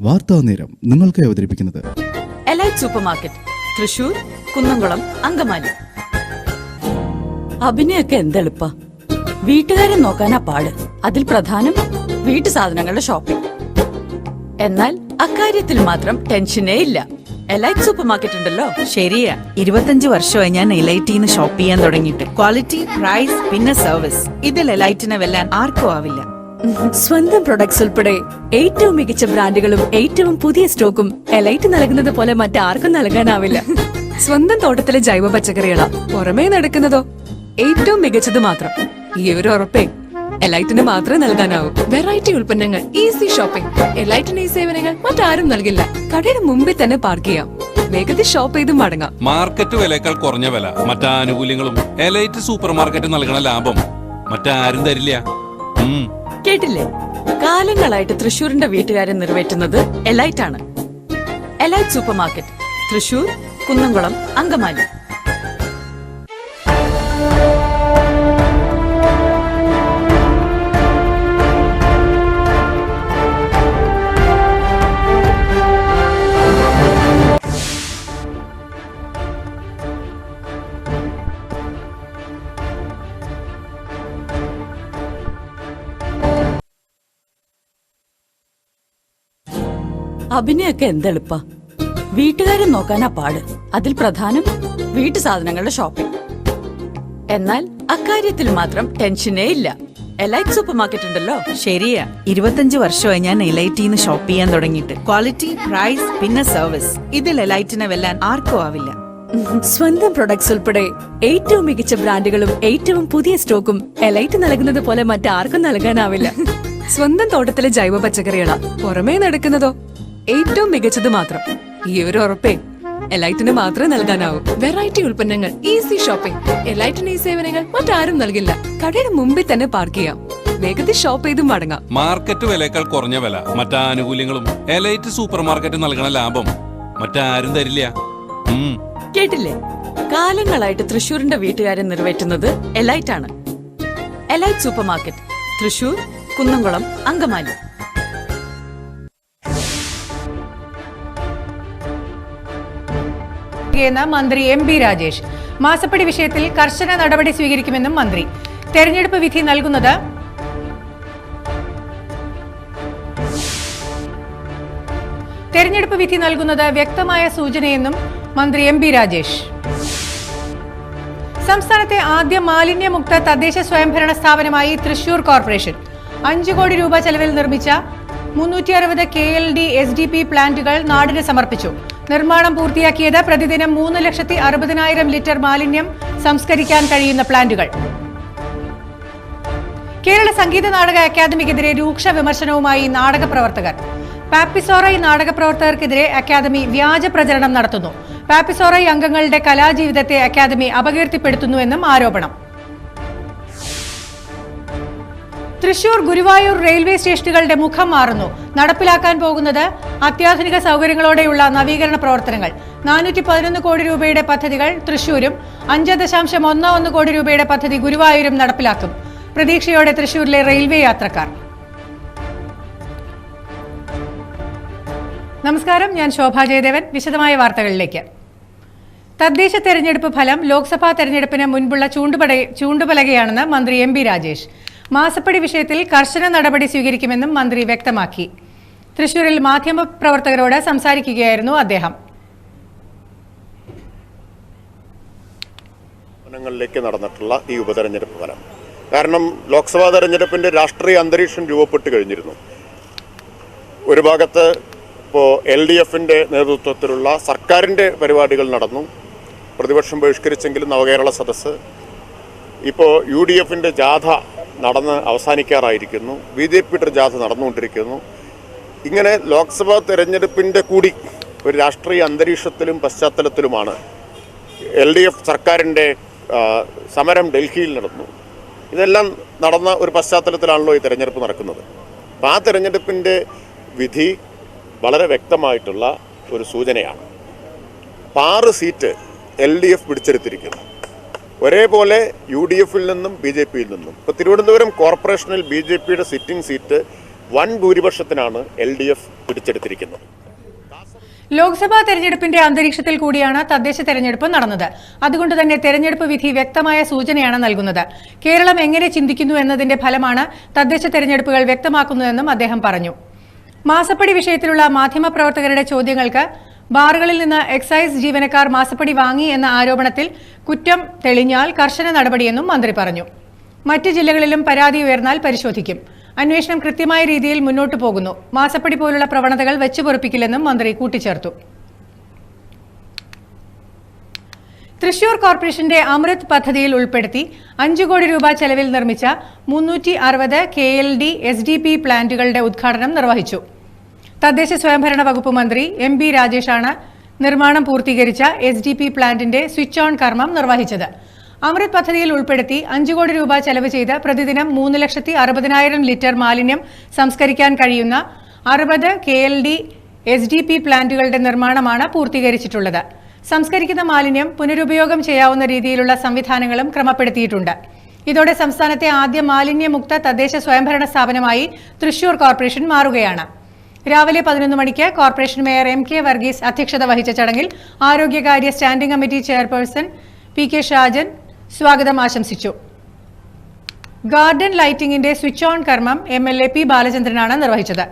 വാർത്താ നേരം നിങ്ങൾക്ക് അവതരിപ്പിക്കുന്നത് elite super market, Thrissur, Kunnamkulam, Angamaly. അഭിനയൊക്കെ എന്തെളുപ്പ, വീട്ടുകാരെ നോക്കാനാ പാട്. അതിൽ പ്രധാനം വീട്ടു സാധനങ്ങളുടെ ഷോപ്പിംഗ്. എന്നാൽ അക്കാര്യത്തിൽ മാത്രം ടെൻഷനേ ഇല്ല. എലൈറ്റ് സൂപ്പർ മാർക്കറ്റ് ഉണ്ടല്ലോ. ശരിയാ, 25 വർഷമായി ഞാൻ എലൈറ്റിന്ന് ഷോപ്പ് ചെയ്യാൻ തുടങ്ങിയിട്ട്. ക്വാളിറ്റി, പ്രൈസ്, പിന്നെ സർവീസ്, ഇതിൽ എലൈറ്റിനെ വെല്ലാൻ ആർക്കും ആവില്ല. സ്വന്തം പ്രൊഡക്ട്സ് ഉൾപ്പെടെ ഏറ്റവും മികച്ച ബ്രാൻഡുകളും ഏറ്റവും പുതിയ സ്റ്റോക്കും എലൈറ്റ് നൽകുന്നത് പോലെ മറ്റാർക്കും നൽകാനാവില്ല. സ്വന്തം തോട്ടത്തിലെ ജൈവ പച്ചക്കറികളാ, പുറമേ നടക്കുന്നതോ ഏറ്റവും മികച്ചത് മാത്രം. ഈ ഒരു ഉറപ്പേ എലൈറ്റിന് മാത്രമേ നൽകാനാവൂ. വെറൈറ്റി ഉൽപ്പന്നങ്ങൾ, ഈസി ഷോപ്പിംഗ്. എലൈറ്റിന് ഈ സേവനങ്ങൾ മറ്റാരും നൽകില്ല. കടയുടെ മുമ്പിൽ തന്നെ പാർക്ക് ചെയ്യാം, വേഗത്തിൽ ഷോപ്പ് ചെയ്ത് മടങ്ങാം. മാർക്കറ്റ് വിലയേക്കാൾ കുറഞ്ഞ വില, മറ്റാനുകൂല്യങ്ങളും എലൈറ്റ് സൂപ്പർ മാർക്കറ്റ് നൽകണ ലാഭം മറ്റാരും തരില്ല. കേട്ടില്ലേ? കാലങ്ങളായിട്ട് തൃശൂരിന്റെ വീട്ടുകാരെ നിറവേറ്റുന്നത് എലൈറ്റ് ആണ്. Elite super market, Thrissur, Kunnamkulam, Angamaly. അഭിനയൊക്കെ എന്തെളുപ്പ, വീട്ടുകാരെ നോക്കാനാ പാട്. അതിൽ പ്രധാനം വീട്ടു സാധനങ്ങളുടെ ഷോപ്പിംഗ്. എന്നാൽ അക്കാര്യത്തിൽ മാത്രം ടെൻഷനേ ഇല്ല. എലൈറ്റ് സൂപ്പർ മാർക്കറ്റ് ഉണ്ടല്ലോ. ശരിയാ, 25 വർഷമായി ഞാൻ എലൈറ്റിന്ന് ഷോപ്പ് ചെയ്യാൻ തുടങ്ങിയിട്ട്. ക്വാളിറ്റി, പ്രൈസ്, പിന്നെ സർവീസ്, ഇതിൽ എലൈറ്റിനെ വെല്ലാൻ ആർക്കും ആവില്ല. സ്വന്തം പ്രൊഡക്ട്സ് ഉൾപ്പെടെ ഏറ്റവും മികച്ച ബ്രാൻഡുകളും ഏറ്റവും പുതിയ സ്റ്റോക്കും എലൈറ്റ് നൽകുന്നത് പോലെ മറ്റാർക്കും നൽകാനാവില്ല. സ്വന്തം തോട്ടത്തിലെ ജൈവ പച്ചക്കറികളാ, പുറമേ നടക്കുന്നതോ ഏറ്റവും മികച്ചത് മാത്രം. ഈ ഒരു ഉറപ്പേ എലൈറ്റിന് മാത്രമേ നൽകാനാവൂ. വെറൈറ്റി ഉൽപ്പന്നങ്ങൾ, ഈസി ഷോപ്പിംഗ്. എലൈറ്റിന് ഈ സേവനങ്ങൾ മറ്റാരും നൽകില്ല. കടയുടെ മുമ്പിൽ തന്നെ പാർക്ക് ചെയ്യാം, വേഗത്തിൽ ഷോപ്പ് ചെയ്ത് മടങ്ങാം. മാർക്കറ്റ് വിലയേക്കാൾ കുറഞ്ഞ വില, മറ്റാനുകൂല്യങ്ങളും എലൈറ്റ് സൂപ്പർ മാർക്കറ്റ് നൽകണ ലാഭം മറ്റാരും തരില്ല. കേട്ടില്ലേ? കാലങ്ങളായിട്ട് തൃശൂരിന്റെ വീട്ടുകാരെ നിറവേറ്റുന്നത് എലൈറ്റ് ആണ്. Elite super market, Thrissur, Kunnamkulam, Angamaly. മന്ത്രി MP രാജേഷ്. മാസപ്പടി വിഷയത്തിൽ കർശന നടപടി സ്വീകരിക്കുമെന്നും മന്ത്രി. തെരഞ്ഞെടുപ്പ് വിധി നൽകുന്നത് വ്യക്തമായ സൂചനയെന്നും മന്ത്രി MP രാജേഷ്. സംസ്ഥാനത്തെ ആദ്യ മാലിന്യമുക്ത തദ്ദേശ സ്വയംഭരണ സ്ഥാപനമായി തൃശൂർ കോർപ്പറേഷൻ. 5 കോടി രൂപ ചെലവിൽ നിർമ്മിച്ച 360 KLD SDP പ്ലാന്റുകൾ നാടിന് സമർപ്പിച്ചു. നിർമ്മാണം പൂർത്തിയാക്കിയത് പ്രതിദിനം 3,60,000 ലിറ്റർ മാലിന്യം സംസ്കരിക്കാൻ കഴിയുന്ന പ്ലാന്റുകൾ. കേരള സംഗീത നാടക അക്കാദമിക്കെതിരെ രൂക്ഷ വിമർശനവുമായി നാടക പ്രവർത്തകർ. പാപ്പിസോറൈ നാടക പ്രവർത്തകർക്കെതിരെ അക്കാദമി വ്യാജ പ്രചരണം നടത്തുന്നു. പാപ്പിസോറൈ അംഗങ്ങളുടെ കലാജീവിതത്തെ അക്കാദമി അപകീർത്തിപ്പെടുത്തുന്നുവെന്നും ആരോപണം. തൃശൂർ, ഗുരുവായൂർ റെയിൽവേ സ്റ്റേഷനുകളുടെ മുഖം മാറുന്നു. നടപ്പിലാക്കാൻ പോകുന്നത് അത്യാധുനിക സൗകര്യങ്ങളോടെയുള്ള നവീകരണ പ്രവർത്തനങ്ങൾ. 411 കോടി രൂപയുടെ പദ്ധതികൾ തൃശൂരും 5.11 കോടി രൂപയുടെ പദ്ധതി ഗുരുവായൂരും നടപ്പിലാക്കും. പ്രതീക്ഷയോടെ തൃശൂരിലെ റെയിൽവേ യാത്രക്കാർ. നമസ്കാരം, ഞാൻ ശോഭ ജയദേവൻ. വിശദമായ വാർത്തകളിലേക്ക്. തദ്ദേശ തെരഞ്ഞെടുപ്പ് ഫലം ലോക്സഭാ തെരഞ്ഞെടുപ്പിന് മുൻപുള്ള ചൂണ്ടുപലകയാണെന്ന് മന്ത്രി MP രാജേഷ്. മാസപ്പടി വിഷയത്തിൽ കർശന നടപടി സ്വീകരിക്കുമെന്നും മന്ത്രി വ്യക്തമാക്കി. തൃശൂരിൽ മാധ്യമപ്രവർത്തകരോട് സംസാരിക്കുകയായിരുന്നു അദ്ദേഹം. ിലേക്ക് നടന്നിട്ടുള്ള ഈ ഉപതെരഞ്ഞെടുപ്പ് ഫലം കാരണം ലോക്സഭാ തെരഞ്ഞെടുപ്പിന്റെ രാഷ്ട്രീയ അന്തരീക്ഷം രൂപപ്പെട്ട് കഴിഞ്ഞിരുന്നു. ഒരു ഭാഗത്ത് ഇപ്പോൾ LDFന്റെ നേതൃത്വത്തിലുള്ള സർക്കാരിൻ്റെ പരിപാടികൾ നടന്നു. പ്രതിപക്ഷം ബഹിഷ്കരിച്ചെങ്കിലും നവകേരള സദസ്സ്. ഇപ്പോൾ UDFന്റെ ജാഥ നടന്ന് അവസാനിക്കാറായിരിക്കുന്നു. BJPയുടെ ജാഥ നടന്നുകൊണ്ടിരിക്കുന്നു. ഇങ്ങനെ ലോക്സഭാ തെരഞ്ഞെടുപ്പിൻ്റെ കൂടി ഒരു രാഷ്ട്രീയ അന്തരീക്ഷത്തിലും പശ്ചാത്തലത്തിലുമാണ് LDF സർക്കാരിൻ്റെ സമരം ഡൽഹിയിൽ നടന്നു. ഇതെല്ലാം നടന്ന ഒരു പശ്ചാത്തലത്തിലാണല്ലോ ഈ തെരഞ്ഞെടുപ്പ് നടക്കുന്നത്. അപ്പോൾ ആ തെരഞ്ഞെടുപ്പിൻ്റെ വിധി വളരെ വ്യക്തമായിട്ടുള്ള ഒരു സൂചനയാണ്. 6 സീറ്റ് LDF പിടിച്ചെടുത്തിരിക്കുന്നു. ഒരേപോലെ UDF-ൽ നിന്നും BJP-യിൽ നിന്നും. ഇപ്പോൾ തിരുവനന്തപുരം കോർപ്പറേഷനിൽ BJP-യുടെ സിറ്റിംഗ് സീറ്റ് വൻ ഭൂരിപക്ഷത്തിനാണ് LDF പിടിച്ചെടുത്തിരിക്കുന്നത്. ലോക്സഭാ തെരഞ്ഞെടുപ്പിന്റെ അന്തരീക്ഷത്തിൽ കൂടിയാണ് തദ്ദേശ തെരഞ്ഞെടുപ്പ് നടന്നത്. അതുകൊണ്ട് തന്നെ തെരഞ്ഞെടുപ്പ് വിധി വ്യക്തമായ സൂചനയാണ് നൽകുന്നത്. കേരളം എങ്ങനെ ചിന്തിക്കുന്നു എന്നതിന്റെ ഫലമാണ് തദ്ദേശ തെരഞ്ഞെടുപ്പുകൾ വ്യക്തമാക്കുന്നതെന്നും അദ്ദേഹം പറഞ്ഞു. മാസപ്പടി വിഷയത്തിലുള്ള മാധ്യമപ്രവർത്തകരുടെ ചോദ്യങ്ങൾക്ക് ബാറുകളിൽ നിന്ന് എക്സൈസ് ജീവനക്കാർ മാസപ്പടി വാങ്ങി എന്ന ആരോപണത്തിൽ കുറ്റം തെളിഞ്ഞാൽ കർശന നടപടിയെന്നും മന്ത്രി പറഞ്ഞു. മറ്റ് ജില്ലകളിലും പരാതി ഉയർന്നാൽ പരിശോധിക്കും. അന്വേഷണം കൃത്യമായ രീതിയിൽ മുന്നോട്ടു പോകുന്നു. മാസപ്പടി പോലുള്ള പ്രവണതകൾ വെച്ചുപൊറുപ്പിക്കില്ലെന്നും മന്ത്രി കൂട്ടിച്ചേർത്തു. തൃശൂർ കോർപ്പറേഷന്റെ അമൃത് പദ്ധതിയിൽ ഉൾപ്പെടുത്തി 5 കോടി രൂപ ചെലവിൽ നിർമ്മിച്ച 360 KLD SDP പ്ലാന്റുകളുടെ ഉദ്ഘാടനം നിർവഹിച്ചു. തദ്ദേശ സ്വയംഭരണ വകുപ്പ് മന്ത്രി MB രാജേഷാണ് നിർമ്മാണം പൂർത്തീകരിച്ച SDP പ്ലാന്റിന്റെ സ്വിച്ച് ഓൺ കർമ്മം നിർവഹിച്ചത്. അമൃത് പദ്ധതിയിൽ ഉൾപ്പെടുത്തി 5 കോടി രൂപ ചെലവ് ചെയ്ത് പ്രതിദിനം 3,60,000 ലിറ്റർ മാലിന്യം സംസ്കരിക്കാൻ കഴിയുന്ന 60 KLD SDP പ്ലാന്റുകളുടെ നിർമ്മാണമാണ് പൂർത്തീകരിച്ചിട്ടുള്ളത്. സംസ്കരിക്കുന്ന മാലിന്യം പുനരുപയോഗം ചെയ്യാവുന്ന രീതിയിലുള്ള സംവിധാനങ്ങളും ക്രമപ്പെടുത്തിയിട്ടുണ്ട്. ഇതോടെ സംസ്ഥാനത്തെ ആദ്യ മാലിന്യമുക്ത തദ്ദേശ സ്വയംഭരണ സ്ഥാപനമായി തൃശൂർ കോർപ്പറേഷൻ മാറുകയാണ്. രാവിലെ 11 മണിക്ക് കോർപ്പറേഷൻ മേയർ MK വർഗീസ് അധ്യക്ഷത വഹിച്ച ചടങ്ങിൽ ആരോഗ്യകാര്യ standing committee chairperson PK Shajan സ്വാഗതം ആശംസിച്ചു. ഗാർഡൻ ലൈറ്റിംഗിന്റെ സ്വിച്ച് ഓൺ കർമ്മം MLA P ബാലചന്ദ്രനാണ് നിർവഹിച്ചത്.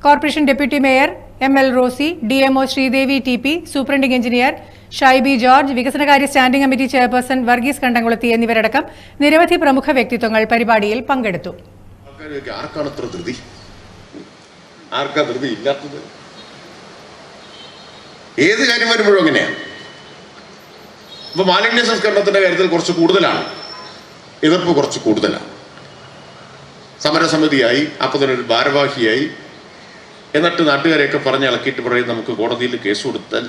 Corporation deputy mayor ML Rosy, DMO Sreedevi TP, superintending engineer Shaibi George, വികസനകാര്യ standing committee chairperson Varghese Kandamkulathy എന്നിവരടക്കം നിരവധി പ്രമുഖ വ്യക്തിത്വങ്ങൾ പരിപാടിയിൽ പങ്കെടുത്തു. ആർക്കാ ധൃതി ഇല്ലാത്തത്? ഏത് കാര്യം വരുമ്പോഴും അങ്ങനെയാണ്. ഇപ്പൊ മാലിന്യ സംസ്കരണത്തിന്റെ കാര്യത്തിൽ കുറച്ച് കൂടുതലാണ്, എതിർപ്പ് കുറച്ച് കൂടുതലാണ്. സമരസമിതിയായി, അപ്പൊ തന്നെ ഒരു ഭാരവാഹിയായി, എന്നിട്ട് നാട്ടുകാരെയൊക്കെ പറഞ്ഞിളക്കിയിട്ട് പറയും നമുക്ക് കോടതിയിൽ കേസ് കൊടുത്താൽ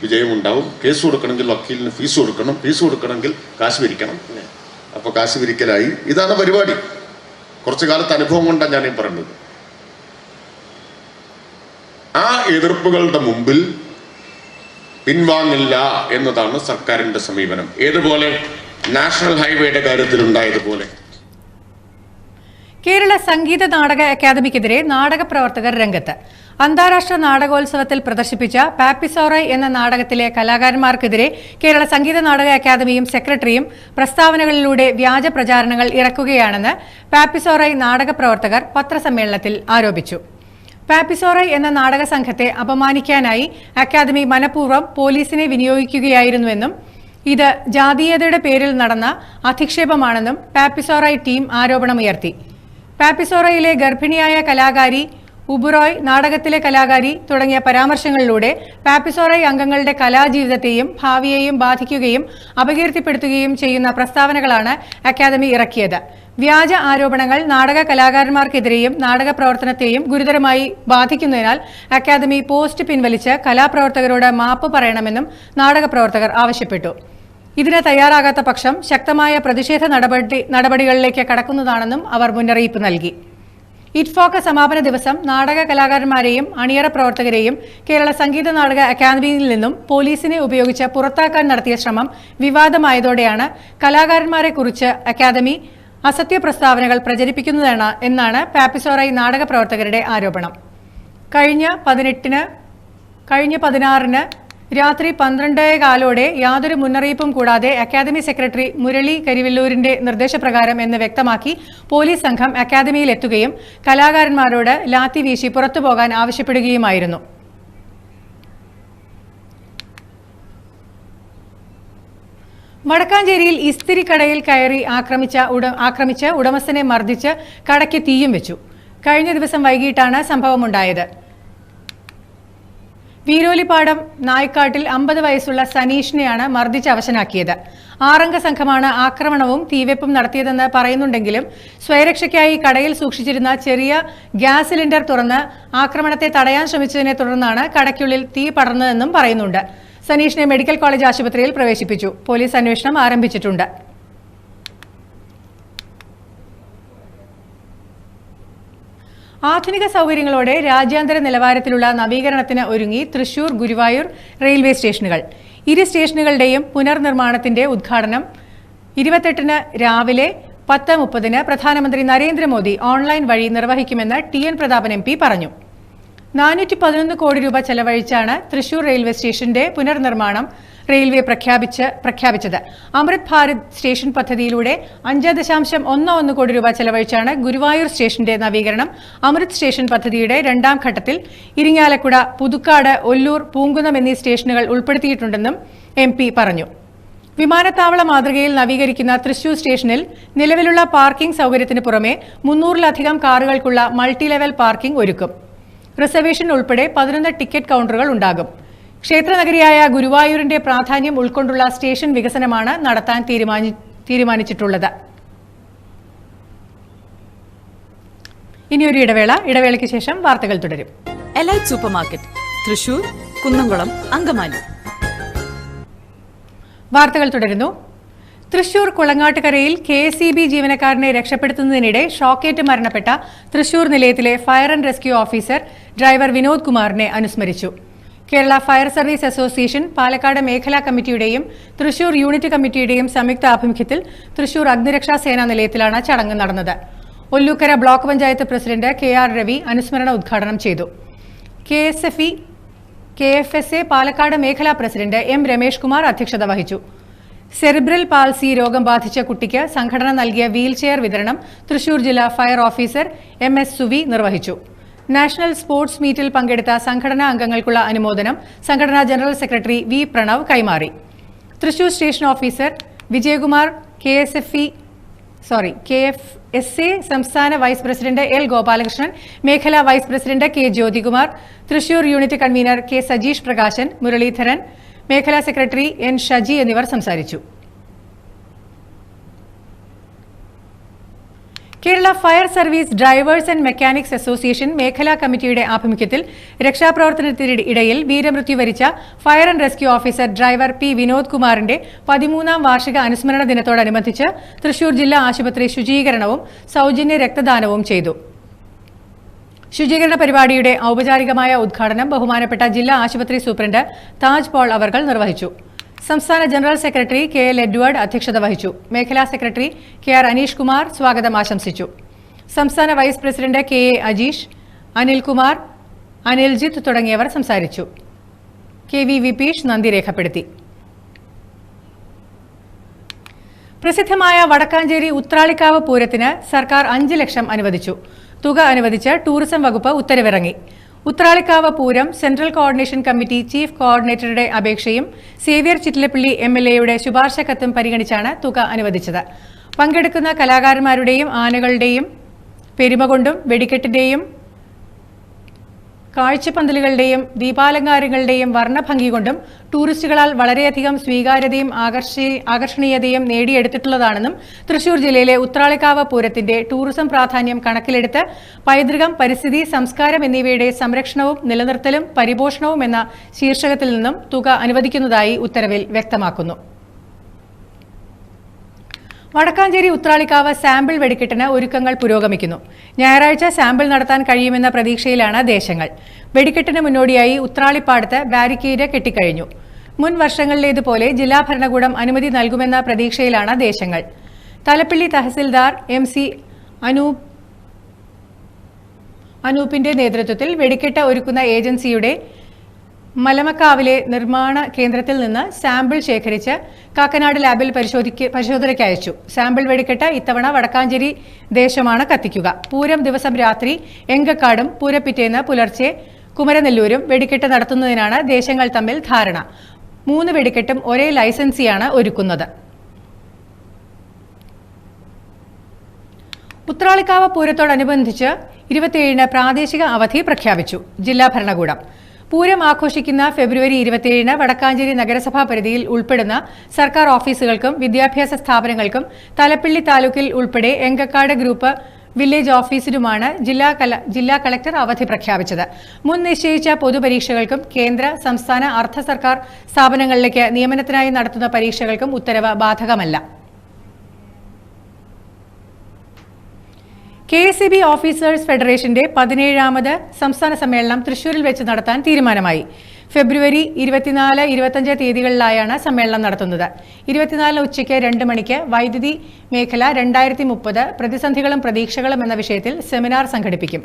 വിജയമുണ്ടാവും, കേസ് കൊടുക്കണമെങ്കിൽ വക്കീലിന് ഫീസ് കൊടുക്കണം, ഫീസ് കൊടുക്കണമെങ്കിൽ കാശ് പിരിക്കണം, അപ്പൊ കാശ് പിരിക്കലായി. ഇതാണ് പരിപാടി. കുറച്ചു കാലത്ത് അനുഭവം കൊണ്ടാണ് ഞാൻ പറയുന്നത്. ആ എതിർപ്പുകളുടെ മുമ്പിൽ പിൻവാങ്ങില്ല എന്നതാണ് സർക്കാരിന്റെ സമീപനം. ഏതുപോലെ നാഷണൽ ഹൈവേയുടെ കാര്യത്തിലുണ്ടായതുപോലെ. കേരള സംഗീത നാടക അക്കാദമിക്കെതിരെ നാടക പ്രവർത്തകർ രംഗത്ത്. അന്താരാഷ്ട്ര നാടകോത്സവത്തിൽ പ്രദർശിപ്പിച്ച പാപ്പിസോറയ് എന്ന നാടകത്തിലെ കലാകാരന്മാർക്കെതിരെ കേരള സംഗീത നാടക അക്കാദമിയും സെക്രട്ടറിയും പ്രസ്താവനകളിലൂടെ വ്യാജ പ്രചാരണങ്ങൾ ഇറക്കുകയാണെന്ന് പാപ്പിസോറയ് നാടക പ്രവർത്തകർ പത്രസമ്മേളനത്തിൽ ആരോപിച്ചു. പാപ്പിസോറയ് എന്ന നാടക സംഘത്തെ അപമാനിക്കാനായി അക്കാദമി മനഃപൂർവ്വം പോലീസിനെ വിനിയോഗിക്കുകയായിരുന്നുവെന്നും ഇത് ജാതീയതയുടെ പേരിൽ നടന്ന അധിക്ഷേപമാണെന്നും പാപ്പിസോറയ് ടീം ആരോപണമുയർത്തി. പാപ്പിസോറയിലെ ഗർഭിണിയായ കലാകാരി ഉബുറോയ്, നാടകത്തിലെ കലാകാരി തുടങ്ങിയ പരാമർശങ്ങളിലൂടെ പാപ്പിസോറയ് അംഗങ്ങളുടെ കലാജീവിതത്തെയും ഭാവിയെയും ബാധിക്കുകയും അപകീർത്തിപ്പെടുത്തുകയും ചെയ്യുന്ന പ്രസ്താവനകളാണ് അക്കാദമി ഇറക്കിയത്. വ്യാജ ആരോപണങ്ങൾ നാടക കലാകാരന്മാർക്കെതിരെയും നാടക പ്രവർത്തനത്തെയും ഗുരുതരമായി ബാധിക്കുന്നതിനാൽ അക്കാദമി പോസ്റ്റ് പിൻവലിച്ച് കലാപ്രവർത്തകരോട് മാപ്പ് പറയണമെന്നും നാടക പ്രവർത്തകർ ആവശ്യപ്പെട്ടു. ഇതിന് തയ്യാറാകാത്ത പക്ഷം ശക്തമായ പ്രതിഷേധ നടപടികളിലേക്ക് കടക്കുന്നതാണെന്നും അവർ മുന്നറിയിപ്പ് നൽകി. ഇറ്റ്ഫോക്ക സമാപന ദിവസം നാടക കലാകാരന്മാരെയും അണിയറ പ്രവർത്തകരെയും കേരള സംഗീത നാടക അക്കാദമിയിൽ നിന്നും പോലീസിനെ ഉപയോഗിച്ച് പുറത്താക്കാൻ നടത്തിയ ശ്രമം വിവാദമായതോടെയാണ് കലാകാരന്മാരെക്കുറിച്ച് അക്കാദമി അസത്യ പ്രസ്താവനകൾ പ്രചരിപ്പിക്കുന്നതാണ് എന്നാണ് പാപ്പിസോറയ് നാടക പ്രവർത്തകരുടെ ആരോപണം. കഴിഞ്ഞ 16-ന് രാത്രി 12:15 യാതൊരു മുന്നറിയിപ്പും കൂടാതെ അക്കാദമി സെക്രട്ടറി മുരളി കരിവെല്ലൂരിന്റെ നിർദ്ദേശപ്രകാരം എന്ന് വ്യക്തമാക്കി പോലീസ് സംഘം അക്കാദമിയിൽ എത്തുകയും കലാകാരന്മാരോട് ലാത്തി വീശി പുറത്തുപോകാൻ ആവശ്യപ്പെടുകയുമായിരുന്നു. വടക്കാഞ്ചേരിയിൽ ഇസ്തിരിക്കടയിൽ കയറി ആക്രമിച്ച് ഉടമസ്ഥനെ മർദ്ദിച്ച് കടയ്ക്ക് തീയും വെച്ചു. കഴിഞ്ഞ ദിവസം വൈകിട്ടാണ് സംഭവമുണ്ടായത്. വീരോലിപ്പാടം നായ്ക്കാട്ടിൽ 50 വയസ്സുള്ള സനീഷിനെയാണ് മർദ്ദിച്ച് അവശനാക്കിയത്. 6 അംഗ സംഘമാണ് ആക്രമണവും തീവെപ്പും നടത്തിയതെന്ന് പറയുന്നുണ്ടെങ്കിലും സ്വയരക്ഷയ്ക്കായി കടയിൽ സൂക്ഷിച്ചിരുന്ന ചെറിയ ഗ്യാസ് സിലിണ്ടർ തുറന്ന് ആക്രമണത്തെ തടയാൻ ശ്രമിച്ചതിനെ തുടർന്നാണ് കടയ്ക്കുള്ളിൽ തീ പടർന്നതെന്നും പറയുന്നുണ്ട്. സനീഷിനെ മെഡിക്കൽ കോളേജ് ആശുപത്രിയിൽ പ്രവേശിപ്പിച്ചു. പോലീസ് അന്വേഷണം ആരംഭിച്ചിട്ടുണ്ട്. ആധുനിക സൗകര്യങ്ങളോടെ രാജ്യാന്തര നിലവാരത്തിലുള്ള നവീകരണത്തിന് ഒരുങ്ങി തൃശൂർ, ഗുരുവായൂർ റെയിൽവേ സ്റ്റേഷനുകൾ. ഇരു സ്റ്റേഷനുകളുടെയും പുനർനിർമ്മാണത്തിന്റെ ഉദ്ഘാടനം 28-ന് രാവിലെ 10:30 പ്രധാനമന്ത്രി നരേന്ദ്രമോദി ഓൺലൈൻ വഴി നിർവഹിക്കുമെന്ന് TN പ്രതാപൻ MP പറഞ്ഞു. 411 കോടി രൂപ ചെലവഴിച്ചാണ് തൃശൂർ റെയിൽവേ സ്റ്റേഷന്റെ പുനർനിർമ്മാണം റെയിൽവേ പ്രഖ്യാപിച്ചത്. അമൃത് ഭാരത് സ്റ്റേഷൻ പദ്ധതിയിലൂടെ 5.11 കോടി രൂപ ചെലവഴിച്ചാണ് ഗുരുവായൂർ സ്റ്റേഷന്റെ നവീകരണം. അമൃത് സ്റ്റേഷൻ പദ്ധതിയുടെ രണ്ടാം ഘട്ടത്തിൽ ഇരിങ്ങാലക്കുട, പുതുക്കാട്, ഒല്ലൂർ, പൂങ്കുന്നം എന്നീ സ്റ്റേഷനുകൾ ഉൾപ്പെടുത്തിയിട്ടുണ്ടെന്നും MP പറഞ്ഞു. വിമാനത്താവള മാതൃകയിൽ നവീകരിക്കുന്ന തൃശൂർ സ്റ്റേഷനിൽ നിലവിലുള്ള പാർക്കിംഗ് സൗകര്യത്തിന് പുറമെ 300-ലധികം കാറുകൾക്കുള്ള മൾട്ടി ലെവൽ പാർക്കിംഗ് ഒരുക്കും. റിസർവേഷൻ ഉൾപ്പെടെ 11 ടിക്കറ്റ് കൗണ്ടറുകൾ ഉണ്ടാകും. ക്ഷേത്രനഗരിയായ ഗുരുവായൂരിന്റെ പ്രാധാന്യം ഉൾക്കൊണ്ടുള്ള സ്റ്റേഷൻ വികസനമാണ് നടത്താൻ തീരുമാനിച്ചിട്ടുള്ളത്. ഇനിയൊരു ഇടവേളയ്ക്ക് ശേഷം വാർത്തകൾ തുടരും. Elite super market, Thrissur, Kunnamkulam, Angamaly. വാർത്തകൾ തുടരുന്നു. തൃശൂർ കുളങ്ങാട്ടുകരയിൽ KSEB ജീവനക്കാരനെ രക്ഷപ്പെടുത്തുന്നതിനിടെ ഷോക്കേറ്റ് മരണപ്പെട്ട തൃശൂർ നിലയത്തിലെ fire and rescue officer driver Vinod കുമാറിനെ അനുസ്മരിച്ചു. Kerala fire service association Palakkad മേഖലാ കമ്മിറ്റിയുടെയും തൃശൂർ യൂണിറ്റ് കമ്മിറ്റിയുടെയും സംയുക്ത ആഭിമുഖ്യത്തിൽ തൃശൂർ അഗ്നിരക്ഷാ സേനാ നിലയത്തിലാണ് ചടങ്ങ് നടന്നത്. Ollukkara block panchayat president KR Ravi അനുസ്മരണ ഉദ്ഘാടനം ചെയ്തു. KFSA പാലക്കാട് മേഖലാ പ്രസിഡന്റ് M രമേഷ് കുമാർ അധ്യക്ഷത വഹിച്ചു. സെറിബ്രൽ പാൾസി രോഗം ബാധിച്ച കുട്ടിക്ക് സംഘടന നൽകിയ വീൽചെയർ വിതരണം തൃശൂർ ജില്ലാ ഫയർ ഓഫീസർ MS സുവി നിർവഹിച്ചു. നാഷണൽ സ്പോർട്സ് മീറ്റിൽ പങ്കെടുത്ത സംഘടനാ അംഗങ്ങൾക്കുള്ള അനുമോദനം സംഘടനാ ജനറൽ സെക്രട്ടറി V പ്രണവ് കൈമാറി. Thrissur station officer Vijayakumar, KFSA സംസ്ഥാന വൈസ് പ്രസിഡന്റ് L ഗോപാലകൃഷ്ണൻ, മേഖലാ vice president K Jyothikumar, Thrissur unit convener K Sajeesh Prakashan, Muraleedharan, മേഖലാ സെക്രട്ടറി N ഷജി എന്നിവർ സംസാരിച്ചു. Kerala fire service drivers and mechanics association മേഖലാ കമ്മിറ്റിയുടെ ആഭിമുഖ്യത്തിൽ രക്ഷാപ്രവർത്തനത്തിനിടയിൽ വീരമൃത്യു വരിച്ച fire and rescue officer driver P Vinod കുമാറിന്റെ 13ാം വാർഷിക അനുസ്മരണ ദിനത്തോടനുബന്ധിച്ച് തൃശൂർ ജില്ലാ ആശുപത്രി ശുചീകരണവും സൗജന്യ രക്തദാനവും ചെയ്തു. ശുചീകരണ പരിപാടിയുടെ ഔപചാരികമായ ഉദ്ഘാടനം ബഹുമാനപ്പെട്ട ജില്ലാ ആശുപത്രി സൂപ്രണ്ട് താജ് പോൾ അവർകൾ നിർവഹിച്ചു. സംസ്ഥാന ജനറൽ സെക്രട്ടറി KL എഡ്വേർഡ് അധ്യക്ഷത വഹിച്ചു. മേഖലാ സെക്രട്ടറി KR അനീഷ് കുമാർ സ്വാഗതം ആശംസിച്ചു. സംസ്ഥാന vice president KA Ajeesh, Anilkumar, Aniljith തുടങ്ങിയവർ സംസാരിച്ചു. KV വിപീഷ് നന്ദി രേഖപ്പെടുത്തി. പ്രസിദ്ധമായ വടക്കാഞ്ചേരി ഉത്രാളിക്കാവ് പൂരത്തിന് സർക്കാർ 5 ലക്ഷം അനുവദിച്ചു. തുക അനുവദിച്ച് ടൂറിസം വകുപ്പ് ഉത്തരവിറങ്ങി. Uthralikavu Pooram central coordination committee chief കോർഡിനേറ്ററുടെ അപേക്ഷയും സേവ്യർ ചിറ്റിലപ്പള്ളി MLAയുടെ ശുപാർശ കത്തും പരിഗണിച്ചാണ് തുക അനുവദിച്ചത്. പങ്കെടുക്കുന്ന കലാകാരന്മാരുടെയും ആനകളുടെയും പെരുമ കൊണ്ടും വെടിക്കെട്ടിന്റെയും കാഴ്ചപ്പന്തലുകളുടെയും ദീപാലങ്കാരങ്ങളുടെയും വർണ്ണഭംഗി കൊണ്ടും ടൂറിസ്റ്റുകളാൽ വളരെയധികം സ്വീകാര്യതയും ആകർഷണീയതയും നേടിയെടുത്തിട്ടുള്ളതാണെന്നും തൃശൂർ ജില്ലയിലെ ഉത്രാളിക്കാവ് പൂരത്തിന്റെ ടൂറിസം പ്രാധാന്യം കണക്കിലെടുത്ത് പൈതൃകം, പരിസ്ഥിതി, സംസ്കാരം എന്നിവയുടെ സംരക്ഷണവും നിലനിർത്തലും പരിപോഷണവും എന്ന ശീർഷകത്തിൽ നിന്നും തുക അനുവദിക്കുന്നതായി ഉത്തരവിൽ വ്യക്തമാക്കുന്നു. വടക്കാഞ്ചേരി ഉത്രാളിക്കാവ് സാമ്പിൾ വെടിക്കെട്ടിന് ഒരുക്കങ്ങൾ പുരോഗമിക്കുന്നു. ഞായറാഴ്ച സാമ്പിൾ നടത്താൻ കഴിയുമെന്ന പ്രതീക്ഷയിലാണ് ദേശങ്ങൾ. വെടിക്കെട്ടിന് മുന്നോടിയായി ഉത്രാളിപ്പാടത്ത് ബാരിക്കേഡ് കെട്ടിക്കഴിഞ്ഞു. മുൻ വർഷങ്ങളിലേതുപോലെ ജില്ലാ ഭരണകൂടം അനുമതി നൽകുമെന്ന പ്രതീക്ഷയിലാണ് ദേശങ്ങൾ. തലപ്പള്ളി തഹസിൽദാർ MC അനൂപിന്റെ നേതൃത്വത്തിൽ വെടിക്കെട്ട് ഒരുക്കുന്ന ഏജൻസിയുടെ മലമക്കാവിലെ നിർമ്മാണ കേന്ദ്രത്തിൽ നിന്ന് സാമ്പിൾ ശേഖരിച്ച് കാക്കനാട് ലാബിൽ പരിശോധനയ്ക്ക് അയച്ചു. സാമ്പിൾ വെടിക്കെട്ട് ഇത്തവണ വടക്കാഞ്ചേരി ദേശമാണ് കത്തിക്കുക. പൂരം ദിവസം രാത്രി എങ്കക്കാടും പൂരപ്പിറ്റേന്ന് പുലർച്ചെ കുമരനെല്ലൂരും വെടിക്കെട്ട് നടത്തുന്നതിനാണ് ദേശങ്ങൾ തമ്മിൽ ധാരണ. 3 വെടിക്കെട്ടും ഒരേ ലൈസൻസിയാണ് ഒരുക്കുന്നത്. ഉത്രാളിക്കാവ് പൂരത്തോടനുബന്ധിച്ച് 27-ന് പ്രാദേശിക അവധി പ്രഖ്യാപിച്ചു ജില്ലാ ഭരണകൂടം. പൂരം ആഘോഷിക്കുന്ന ഫെബ്രുവരി 27-ന് വടക്കാഞ്ചേരി നഗരസഭാ പരിധിയിൽ ഉൾപ്പെടുന്ന സർക്കാർ ഓഫീസുകൾക്കും വിദ്യാഭ്യാസ സ്ഥാപനങ്ങൾക്കും തലപ്പള്ളി താലൂക്കിൽ ഉൾപ്പെടെ എങ്കക്കാട് ഗ്രൂപ്പ് വില്ലേജ് ഓഫീസിനുമാണ് ജില്ലാ കളക്ടർ അവധി പ്രഖ്യാപിച്ചത്. മുൻ നിശ്ചയിച്ച പൊതുപരീക്ഷകൾക്കും കേന്ദ്ര, സംസ്ഥാന, അർദ്ധ സർക്കാർ സ്ഥാപനങ്ങളിലേക്ക് നിയമനത്തിനായി നടത്തുന്ന പരീക്ഷകൾക്കും ഉത്തരവ് ബാധകമല്ല. KSEB ഓഫീസേഴ്സ് ഫെഡറേഷന്റെ 17ാമത് സംസ്ഥാന സമ്മേളനം തൃശൂരിൽ വെച്ച് നടത്താൻ തീരുമാനമായി. ഫെബ്രുവരി 24, 25 തീയതികളിലായാണ് സമ്മേളനം നടത്തുന്നത്. 24 ഉച്ചയ്ക്ക് 2 മണിക്ക് വൈദ്യുതി മേഖല 2030 പ്രതിസന്ധികളും പ്രതീക്ഷകളും എന്ന വിഷയത്തിൽ സെമിനാർ സംഘടിപ്പിക്കും.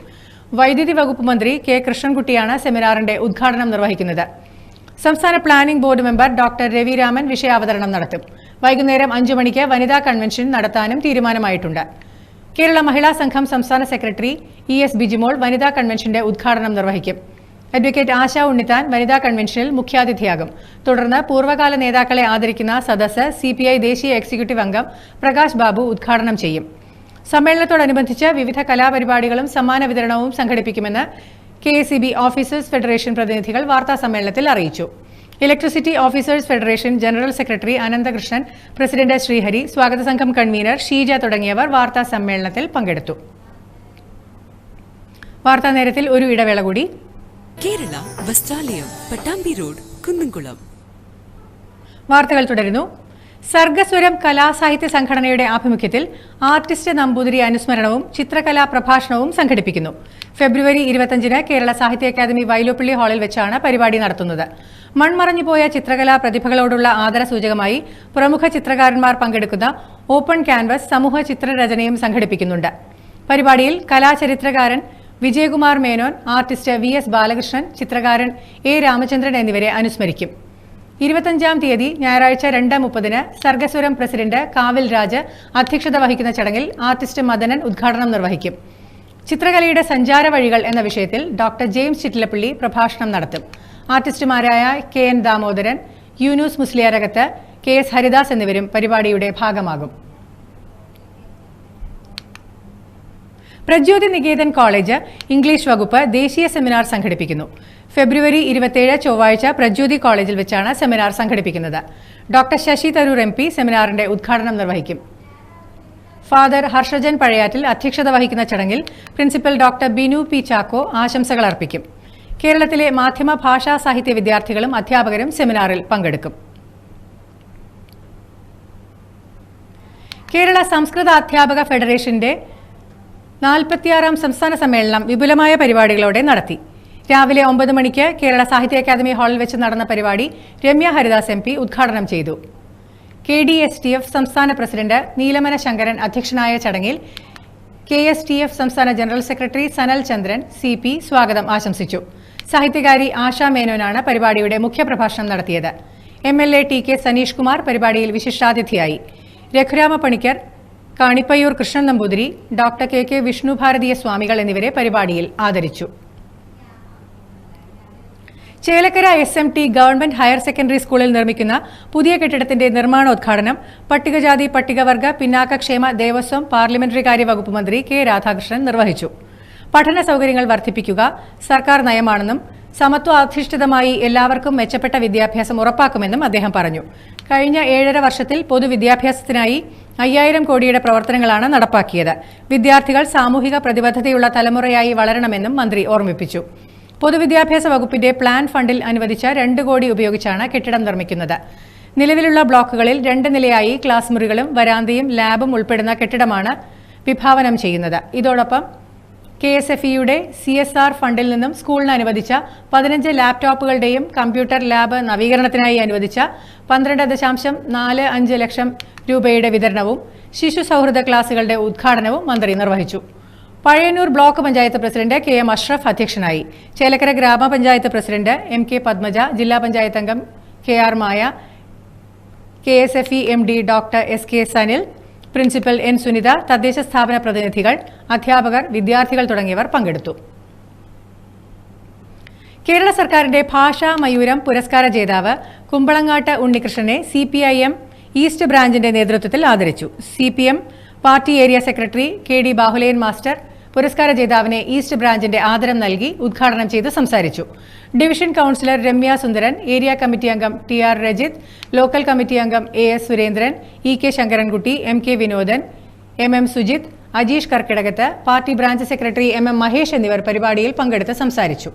വൈദ്യുതി വകുപ്പ് മന്ത്രി കെ കൃഷ്ണൻകുട്ടിയാണ് സെമിനാറിന്റെ ഉദ്ഘാടനം നിർവഹിക്കുന്നത്. സംസ്ഥാന planning board member doctor Raviraman വിഷയാവതരണം നടത്തും. വൈകുന്നേരം 5 മണിക്ക് വനിതാ കൺവെൻഷൻ നടത്താനും തീരുമാനമായിട്ടുണ്ട്. കേരള മഹിളാ സംഘം സംസ്ഥാന സെക്രട്ടറി ES ബിജിമോൾ വനിതാ കൺവെൻഷന്റെ ഉദ്ഘാടനം നിർവഹിക്കും. അഡ്വക്കേറ്റ് ആശ ഉണ്ണിത്താൻ വനിതാ കൺവെൻഷനിൽ മുഖ്യാതിഥിയാകും. തുടർന്ന് പൂർവ്വകാല നേതാക്കളെ ആദരിക്കുന്ന സദസ്സ് CPI ദേശീയ എക്സിക്യൂട്ടീവ് അംഗം പ്രകാശ് ബാബു ഉദ്ഘാടനം ചെയ്യും. സമ്മേളനത്തോടനുബന്ധിച്ച് വിവിധ കലാപരിപാടികളും സമ്മാന വിതരണവും സംഘടിപ്പിക്കുമെന്ന് KSEB ഓഫീസേഴ്സ് ഫെഡറേഷൻ പ്രതിനിധികൾ വാർത്താസമ്മേളനത്തിൽ അറിയിച്ചു. Electricity officers federation general secretary Ananthakrishnan, president Sreehari, സ്വാഗത സംഘം കൺവീനർ ഷീജ തുടങ്ങിയവർ വാർത്താ സമ്മേളനത്തിൽ പങ്കെടുത്തു. വാർത്താ നേരത്തിൽ ഒരു ഇടവേള കൂടി. കേരള വസ്ത്രാലയം, പട്ടാമ്പി റോഡ്, കുന്നംകുളം. വാർത്തകൾ തുടരുന്നു. സർഗസ്വരം കലാസാഹിത്യ സംഘടനയുടെ ആഭിമുഖ്യത്തിൽ ആർട്ടിസ്റ്റ് നമ്പൂതിരി അനുസ്മരണവും ചിത്രകലാ പ്രഭാഷണവും സംഘടിപ്പിക്കുന്നു. ഫെബ്രുവരി 25 കേരള സാഹിത്യ അക്കാദമി വൈലോപ്പിള്ളി ഹാളിൽ വെച്ചാണ് പരിപാടി നടത്തുന്നത്. മൺമറഞ്ഞുപോയ ചിത്രകലാ പ്രതിഭകളോടുള്ള ആദരസൂചകമായി പ്രമുഖ ചിത്രകാരന്മാർ പങ്കെടുക്കുന്ന ഓപ്പൺ ക്യാൻവസ് സമൂഹ ചിത്രരചനയും സംഘടിപ്പിക്കുന്നുണ്ട്. പരിപാടിയിൽ കലാചരിത്രകാരൻ വിജയകുമാർ മേനോൻ, ആർട്ടിസ്റ്റ് VS ബാലകൃഷ്ണൻ, ചിത്രകാരൻ A രാമചന്ദ്രൻ എന്നിവരെ അനുസ്മരിക്കും. 25 തീയതി ഞായറാഴ്ച 2:30 സർഗസ്വരം പ്രസിഡന്റ് കാവിൽ രാജ് അധ്യക്ഷത വഹിക്കുന്ന ചടങ്ങിൽ ആർട്ടിസ്റ്റ് മദനൻ ഉദ്ഘാടനം നിർവഹിക്കും. ചിത്രകലയുടെ സഞ്ചാര വഴികൾ എന്ന വിഷയത്തിൽ ഡോക്ടർ ജെയിംസ് ചിറ്റിലപ്പള്ളി പ്രഭാഷണം നടത്തും. ആർട്ടിസ്റ്റുമാരായ KN ദാമോദരൻ, യൂനൂസ് മുസ്ലിയാരകത്ത്, KS ഹരിദാസ് എന്നിവരും പരിപാടിയുടെ ഭാഗമാകും. പ്രജ്യോതി നികേതൻ കോളേജ് ഇംഗ്ലീഷ് വകുപ്പ് ദേശീയ സെമിനാർ സംഘടിപ്പിക്കുന്നു. ഫെബ്രുവരി 27 ചൊവ്വാഴ്ച പ്രജ്യോതി കോളേജിൽ വെച്ചാണ് സെമിനാർ സംഘടിപ്പിക്കുന്നത്. ഡോക്ടർ ശശി തരൂർ MP സെമിനാറിന്റെ ഉദ്ഘാടനം നിർവഹിക്കും. ഫാദർ ഹർഷജൻ പഴയാറ്റിൽ അധ്യക്ഷത വഹിക്കുന്ന ചടങ്ങിൽ principal doctor Binu P Chacko ആശംസകൾ അർപ്പിക്കും. കേരളത്തിലെ മാധ്യമ ഭാഷാ സാഹിത്യ വിദ്യാർത്ഥികളും അധ്യാപകരും സെമിനാറിൽ പങ്കെടുക്കും. കേരള സംസ്കൃത അധ്യാപക ഫെഡറേഷന്റെ 46ാം സംസ്ഥാന സമ്മേളനം വിപുലമായ പരിപാടികളോടെ നടത്തി. രാവിലെ 9 മണിക്ക് കേരള സാഹിത്യ അക്കാദമി ഹാളിൽ വെച്ച് നടന്ന പരിപാടി രമ്യ ഹരിദാസ് MP ഉദ്ഘാടനം ചെയ്തു. KDSTF സംസ്ഥാന പ്രസിഡന്റ് നീലമന ശങ്കരൻ അധ്യക്ഷനായ ചടങ്ങിൽ KSTF സംസ്ഥാന ജനറൽ സെക്രട്ടറി സനൽ ചന്ദ്രൻ CP സ്വാഗതം ആശംസിച്ചു. സാഹിത്യകാരി ആശാ മേനോനാണ് പരിപാടിയുടെ മുഖ്യപ്രഭാഷണം നടത്തിയത്. MLA TK സനീഷ് കുമാർ പരിപാടിയിൽ വിശിഷ്ടാതിഥിയായി. രഘുരാമ പണിക്കർ, കാണിപ്പയ്യൂർ കൃഷ്ണൻ നമ്പൂതിരി, ഡോക്ടർ KK വിഷ്ണു ഭാരതീയ സ്വാമികൾ എന്നിവരെ പരിപാടിയിൽ ആദരിച്ചു. Chelakkara SMT government higher secondary സ്കൂളിൽ നിർമ്മിക്കുന്ന പുതിയ കെട്ടിടത്തിന്റെ നിർമ്മാണോദ്ഘാടനം പട്ടികജാതി പട്ടികവർഗ പിന്നാക്കക്ഷേമ ദേവസ്വം പാർലമെന്ററി കാര്യ വകുപ്പ് മന്ത്രി K രാധാകൃഷ്ണൻ നിർവഹിച്ചു. പഠന സൗകര്യങ്ങൾ വർദ്ധിപ്പിക്കുക സർക്കാർ നയമാണെന്നും സമത്വാധിഷ്ഠിതമായി എല്ലാവർക്കും മെച്ചപ്പെട്ട വിദ്യാഭ്യാസം ഉറപ്പാക്കുമെന്നും അദ്ദേഹം പറഞ്ഞു. കഴിഞ്ഞ 7.5 വർഷത്തിൽ പൊതുവിദ്യാഭ്യാസത്തിനായി 5000 കോടിയുടെ പ്രവർത്തനങ്ങളാണ് നടപ്പാക്കിയത്. വിദ്യാർത്ഥികൾ സാമൂഹിക പ്രതിബദ്ധതയുള്ള തലമുറയായി വളരണമെന്നും മന്ത്രി ഓർമ്മിപ്പിച്ചു. പൊതുവിദ്യാഭ്യാസ വകുപ്പിന്റെ പ്ലാൻ ഫണ്ടിൽ അനുവദിച്ച 2 കോടി ഉപയോഗിച്ചാണ് കെട്ടിടം നിർമ്മിക്കുന്നത്. നിലവിലുള്ള ബ്ലോക്കുകളിൽ 2 നിലയായി ക്ലാസ് മുറികളും വരാന്തയും ലാബും ഉൾപ്പെടുന്ന കെട്ടിടമാണ് വിഭാവനം ചെയ്യുന്നത്. ഇതോടൊപ്പം KSFEയുടെ CSR ഫണ്ടിൽ നിന്നും സ്കൂളിന് അനുവദിച്ച 15 ലാപ്ടോപ്പുകളുടെയും കമ്പ്യൂട്ടർ ലാബ് നവീകരണത്തിനായി അനുവദിച്ച 12.45 ലക്ഷം രൂപയുടെ വിതരണവും ശിശു സൗഹൃദ ക്ലാസുകളുടെ ഉദ്ഘാടനവും മന്ത്രി നിർവഹിച്ചു. Pazhayannur block panchayat president KM Ashraf അധ്യക്ഷനായി. ചേലക്കര ഗ്രാമപഞ്ചായത്ത് പ്രസിഡന്റ് MK പത്മജ, ജില്ലാ പഞ്ചായത്ത് അംഗം KR Maya, KSFE MD doctor SK Sanil, principal N Sunitha, തദ്ദേശ സ്ഥാപന പ്രതിനിധികൾ, അധ്യാപകർ, വിദ്യാർത്ഥികൾ തുടങ്ങിയവർ പങ്കെടുത്തു. കേരള സർക്കാരിന്റെ ഭാഷാ മയൂരം പുരസ്കാര ജേതാവ് കുമ്പളങ്ങാട്ട് ഉണ്ണികൃഷ്ണനെ CPIM ഈസ്റ്റ് ബ്രാഞ്ചിന്റെ നേതൃത്വത്തിൽ ആദരിച്ചു. CPM party area secretary KD Bahuleyan master പുരസ്കാര ജേതാവിനെ ഈസ്റ്റ് ബ്രാഞ്ചിന്റെ ആദരം നൽകി ഉദ്ഘാടനം ചെയ്ത് സംസാരിച്ചു. Division councillor Ramya Sundaran, area committee അംഗം TR രജിത്, ലോക്കൽ കമ്മിറ്റി അംഗം AS Surendran, EK Sankarankutty, MK Vinodan, MM Sujith, Ajeesh Karkidakath, party branch secretary MM Mahesh എന്നിവർ പരിപാടിയിൽ പങ്കെടുത്ത് സംസാരിച്ചു.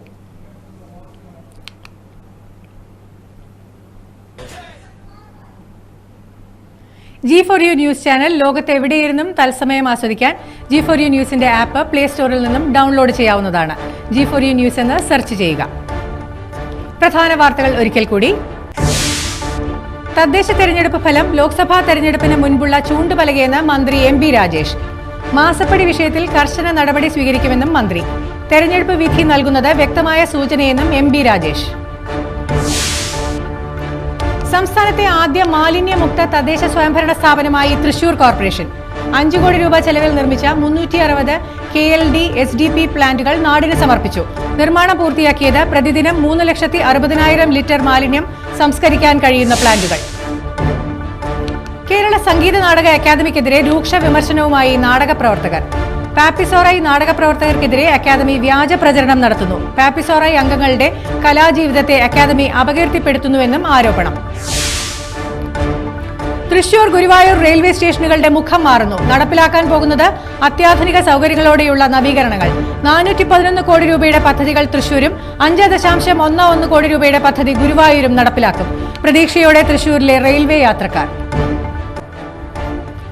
G4U ന്യൂസ് ചാനൽ ലോകത്തെവിടെയിരുന്നും തത്സമയം ആസ്വദിക്കാൻ G4U ന്യൂസിന്റെ ആപ്പ് പ്ലേ സ്റ്റോറിൽ നിന്നും ഡൗൺലോഡ് ചെയ്യാവുന്നതാണ്. G4U ന്യൂസ് എന്ന് സെർച്ച് ചെയ്യുക. പ്രധാന വാർത്തകൾ ഒരിക്കൽ കൂടി. തദ്ദേശ തെരഞ്ഞെടുപ്പ് ഫലം ലോക്സഭാ തെരഞ്ഞെടുപ്പിന് മുൻപുള്ള ചൂണ്ടുപലകയെന്ന് മന്ത്രി എം ബി രാജേഷ്. മാസപ്പടി വിഷയത്തിൽ കർശന നടപടി സ്വീകരിക്കുമെന്നും മന്ത്രി. തെരഞ്ഞെടുപ്പ് വിധി നൽകുന്നത് വ്യക്തമായ സൂചനയെന്നും എം ബി രാജേഷ്. സംസ്ഥാനത്തെ ആദ്യ മാലിന്യമുക്ത തദ്ദേശ സ്വയംഭരണ സ്ഥാപനമായി തൃശൂർ കോർപ്പറേഷൻ. 5 കോടി രൂപ ചെലവിൽ നിർമ്മിച്ച 360 KLD SDP പ്ലാന്റുകൾ നാടിന് സമർപ്പിച്ചു. നിർമ്മാണം പൂർത്തിയാക്കിയത് പ്രതിദിനം 3,60,000 ലിറ്റർ മാലിന്യം സംസ്കരിക്കാൻ കഴിയുന്ന പ്ലാന്റുകൾ. കേരള സംഗീത നാടക അക്കാദമിക്കെതിരെ രൂക്ഷ വിമർശനവുമായി നാടക പ്രവർത്തകർ. പാപ്പിസോറായി നാടക പ്രവർത്തകർക്കെതിരെ അക്കാദമി വ്യാജ പ്രചരണം നടത്തുന്നു. പാപ്പിസോറായി അംഗങ്ങളുടെ കലാജീവിതത്തെ അക്കാദമി അപകീർത്തിപ്പെടുത്തുന്നുവെന്നും ആരോപണം. തൃശൂർ ഗുരുവായൂർ റെയിൽവേ സ്റ്റേഷനുകളുടെ മുഖം മാറുന്നു. നടപ്പിലാക്കാൻ പോകുന്നത് അത്യാധുനിക സൗകര്യങ്ങളോടെയുള്ള നവീകരണങ്ങൾ. 411 കോടി രൂപയുടെ പദ്ധതികൾ തൃശൂരും 5.11 കോടി രൂപയുടെ പദ്ധതി ഗുരുവായൂരും നടപ്പിലാക്കും. പ്രതീക്ഷയോടെ തൃശൂരിലെ റെയിൽവേ യാത്രക്കാർ.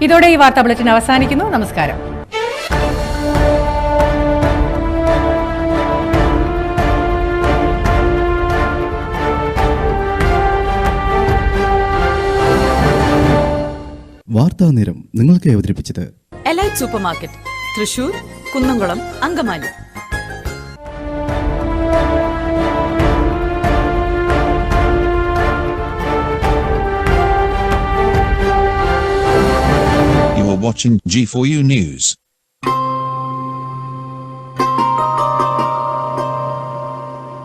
ഇതോടെ ഈ വാർത്താ ബുള്ളറ്റിൻ അവസാനിക്കുന്നു. നമസ്കാരം. വാർത്താ നേരം നിങ്ങൾക്ക് അവതരിപ്പിച്ചത് elite super market, Thrissur, Kunnamkulam, Angamaly. You are watching G4U News.